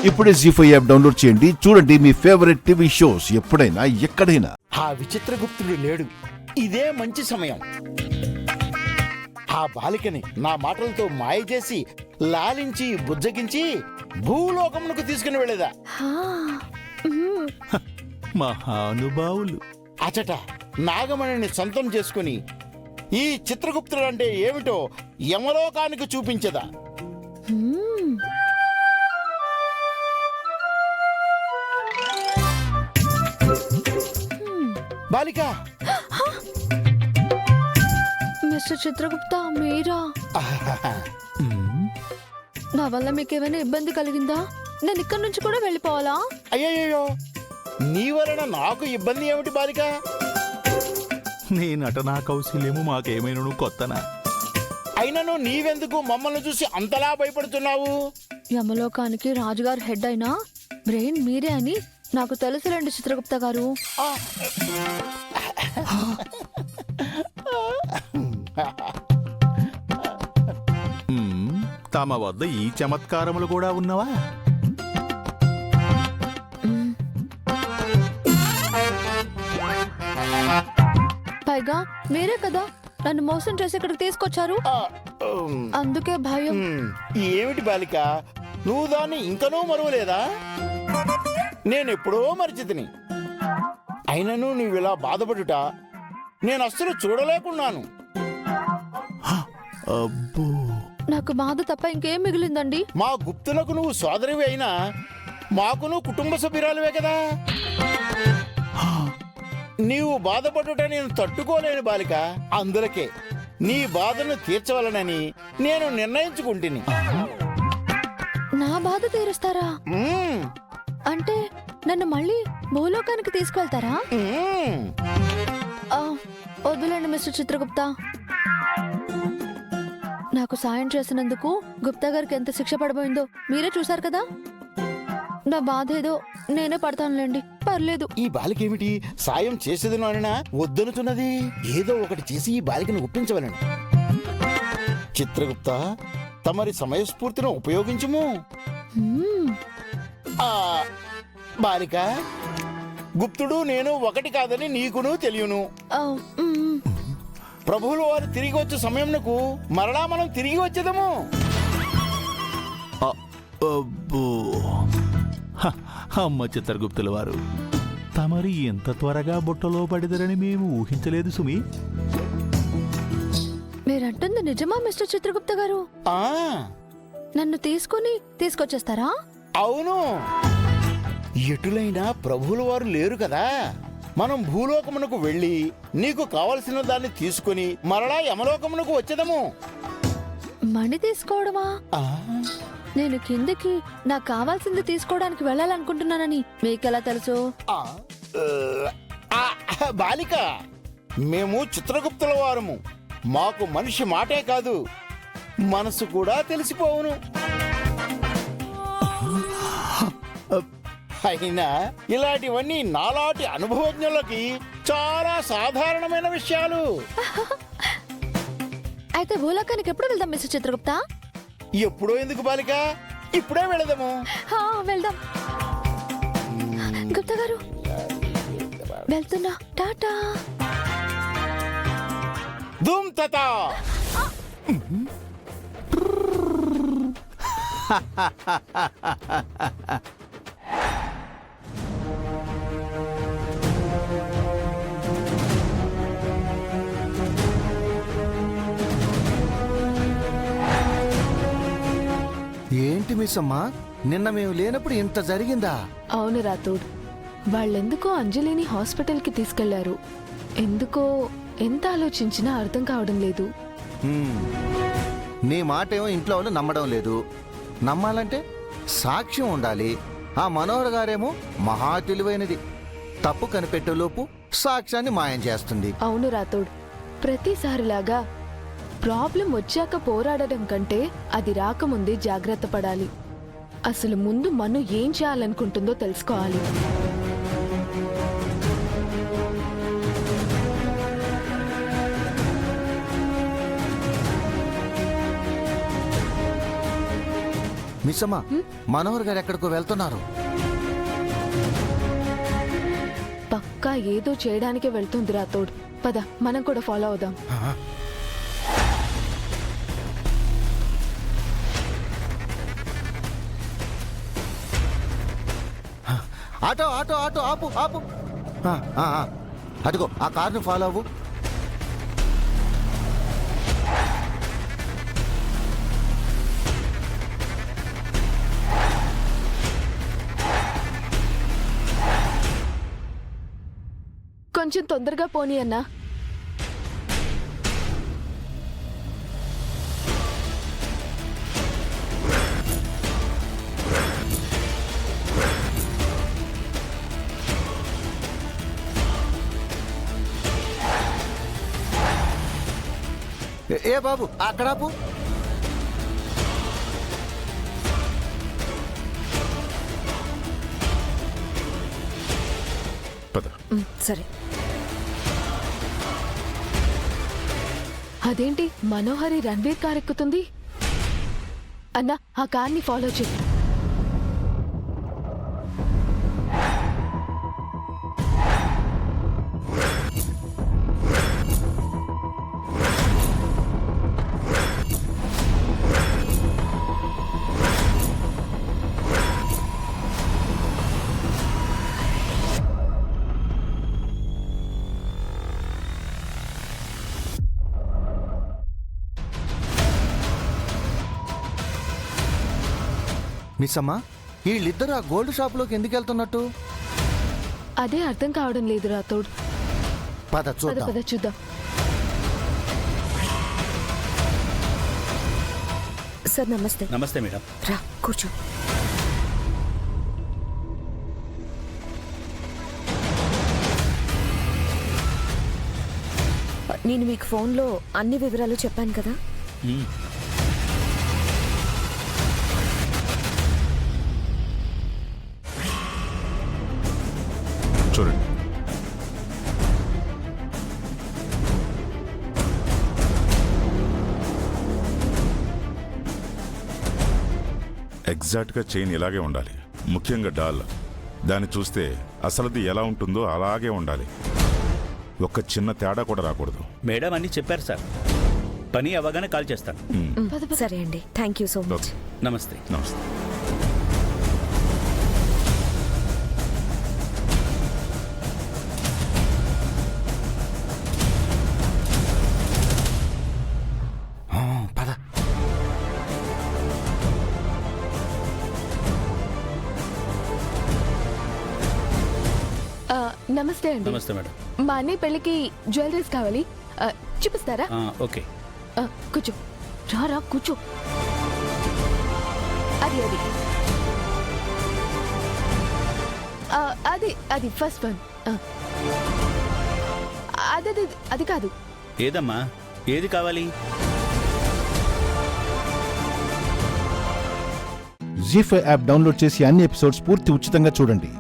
ఇప్పుడే జీ5 app download చేయండి. చూడండి మీ ఫేవరెట్ టీవీ షోస్ ఎప్పుడైనా ఎక్కడైనా. ఆ విచిత్రగుప్తుడు లేడు. ఇదే మంచి సమయం. ఆ బాలికని నా మాటలతో మాయ చేసి లాలించి బుజ్జగించి భూలోకమునకు తీసుకుని వెళ్ళేదా. మహానుభావులు. అచట నాగమణిని సొంతం చేసుకుని ఈ చిత్రగుప్తుడు అంటే ఏమిటో యమలోకానికి చూపించదా. బాలిక, మిస్టర్ చిత్రగుప్త, మీరా? నా వల్ల మీకేమైనా ఇబ్బంది కలిగిందా? నేను ఇక్కడి నుంచి కూడా వెళ్ళిపోవాలా? అయ్యయ్యో, నీ వలన నాకు ఇబ్బంది ఏమిటి బాలిక? నీ నటనా కౌశల్యము మాకేమైనా కొత్తనా? అయినను నీవెందుకు మమ్మల్ని చూసి అంతలా భయపడుతున్నావు? యమలోకానికి రాజుగారు హెడ్ అయినా బ్రెయిన్ మీరే అని నాకు తెలుసులేండి చిత్రగుప్త గారు. తమ వద్ద ఈ చమత్కారములు కూడా ఉన్నవా? పైగా మీరే కదా నన్ను మోసం చేసి ఇక్కడికి తీసుకొచ్చారు. అందుకే భయం. ఏమిటి బాలిక, నువ్వు దాన్ని ఇంకనూ మరువలేదా? నేనెప్పుడో మరిచితిని. అయినను నువ్విలా బాధపడుట నేను అస్సలు చూడలేకున్నాను. అబ్బో, నాకు బాధ తప్ప ఇంకేం మిగిలిందండి? మా గుప్తులకు నువ్వు సోదరివి అయినా మాకును కుటుంబ సభ్యురాలువే కదా. నీవు బాధపడుట నేను తట్టుకోలేను బాలిక. అందులకే నీ బాధను తీర్చవలనని నేను నిర్ణయించుకుంటుని. నా బాధ తీరుస్తారా? అంటే నన్ను మళ్ళీ భూలోకానికి తీసుకువెళ్తారా? వద్దులేండి మిస్టర్ చిత్రగుప్త. నాకు సాయం చేసినందుకు గుప్తా గారికి ఎంత శిక్ష పడబోయిందో మీరే చూశారు కదా. నా బాధ ఏదో నేనే పడతానులేండి, పర్లేదు. ఈ బాలికేమిటి సాయం చేసేది నాన్న వద్దనుతున్నది? ఏదో ఒకటి చేసి ఈ బాలికను ఒప్పించవలను. చిత్రగుప్త, తమరి సమయస్ఫూర్తిని ఉపయోగించుము. బాలిక, గుప్తుడు నేను ఒకటి కాదని నీకును తెలియను. ప్రభువులు వారు తిరిగి వచ్చే సమయంకు మరలా మనం తిరిగి వచ్చేదము. అబ్బో, అమ్మ చిత్రగుప్తుల వారు, తమరి ఎంత త్వరగా బుట్టలో పడిదరని మేము ఊహించలేదు సుమి. మీరంటుంది నిజమా మిస్టర్ చిత్రగుప్త గారు? నన్ను తీసుకొచ్చేస్తారా? అవును. ఎటులైనా ప్రభువుల వారు లేరు కదా. మనం భూలోకమునకు వెళ్ళి నీకు కావలసిన దాన్ని తీసుకుని మరలా యమలోకమునకు వచ్చేదము. మణి తీసుకోవడమా? నేను కిందకి నాకు కావాల్సింది తీసుకోవడానికి వెళ్ళాలనుకుంటున్నానని మీకెలా తెలుసు? బాలిక, మేము చిత్రగుప్తుల వారము. మాకు మనిషి మాటే కాదు, మనసు కూడా తెలిసిపోవును. అయినా ఇలాంటివన్నీ నాలాంటి అనుభవజ్ఞులకి చాలా సాధారణమైన విషయాలు. అయితే భూలోకానికి ఎప్పుడు వెళ్దాం మిస్టర్ చిత్రగుప్త? ఎప్పుడో ఎందుకు బాలిక, ఇప్పుడే వెళదాము. వెళ్దాం. గుప్తా గారు వెళ్తున్నా, టాటా. ధూమ్ తతా. ఏంటి మిస్ అమ్మా, నిన్న మేము లేనప్పుడు ఇంత జరిగిందా? అవును రాథోడ్, వాళ్ళెందుకో అంజలిని హాస్పిటల్కి తీసుకెళ్లారు. ఎందుకో ఎంత ఆలోచించినా అర్థం కావడం లేదు. నీ మాట ఏమో ఇంట్లో వాళ్ళు నమ్మడం లేదు. నమ్మాలంటే సాక్ష్యం ఉండాలి. ఆ మనోహర్ గారేమో మహా తెలివైనది. తప్పు కనిపెట్టేలోపు సాక్ష్యాన్ని మాయం చేస్తుంది. అవును రాథోడ్, ప్రతిసారిలాగా ప్రాబ్లం వచ్చాక పోరాడడం కంటే అది రాకముందే జాగ్రత్త పడాలి. అసలు ముందు మను ఏం చేయాలనుకుంటుందో తెలుసుకోవాలి. మిస్సమ్మా, మనోహర్ గారు ఎక్కడికో వెళ్తున్నారు. పక్కా ఏదో చేయడానికే వెళ్తుంది రాతోడు. పద, మనం కూడా ఫాలో అవుదాం. ఆటో ఆటో ఆటో ఆపు ఆపు. అదిగో ఆ కార్ని ఫాలో అవ్వు. కొంచెం తొందరగా పోనీ అన్నా. ఏ బాబు, అక్కడ ఆపు. పద. సరే. అదేంటి మనోహరి రణ్వీర్ కార్ ఎక్కుతుంది? అన్నా, ఆ కార్ని ఫాలో చేయి. మిస్ అమ్మా, వీళ్ళిద్దరు ఆ గోల్డ్ షాప్లోకి ఎందుకు వెళ్తున్నట్టు? అదే అర్థం కావడం లేదు రాతోడు. పద పద చూద్దాం. పద చూద్దాం. సార్ నమస్తే. నమస్తే మేడం. రా కూర్చో. నేను మీకు ఫోన్లో అన్ని వివరాలు చెప్పాను కదా. చూడండి. ఎగ్జాక్ట్గా చైన్ ఇలాగే ఉండాలి. ముఖ్యంగా డాల్, దాన్ని చూస్తే అసలుది ఎలా ఉంటుందో అలాగే ఉండాలి. ఒక్క చిన్న తేడా కూడా రాకూడదు. మేడం అన్నీ చెప్పారు సార్. పని అవ్వగానే కాల్ చేస్తాను. సరే అండి, థ్యాంక్ యూ సో మచ్. నమస్తే. నమస్తే. పద. నమస్తే అండి. నమస్తే మేడం. మా అన్నయ్య పెళ్ళికి జ్యువెలరీస్ కావాలి. చూపిస్తారా? ఓకే. కూర్చో. రా కూర్చో. అది అది అది అది ఫస్ట్ వన్. అది అది అది కాదు. ఏదమ్మా, ఏది కావాలి? జీ5 యాప్ డౌన్లోడ్ చేసి అన్ని ఎపిసోడ్స్ పూర్తి ఉచితంగా చూడండి.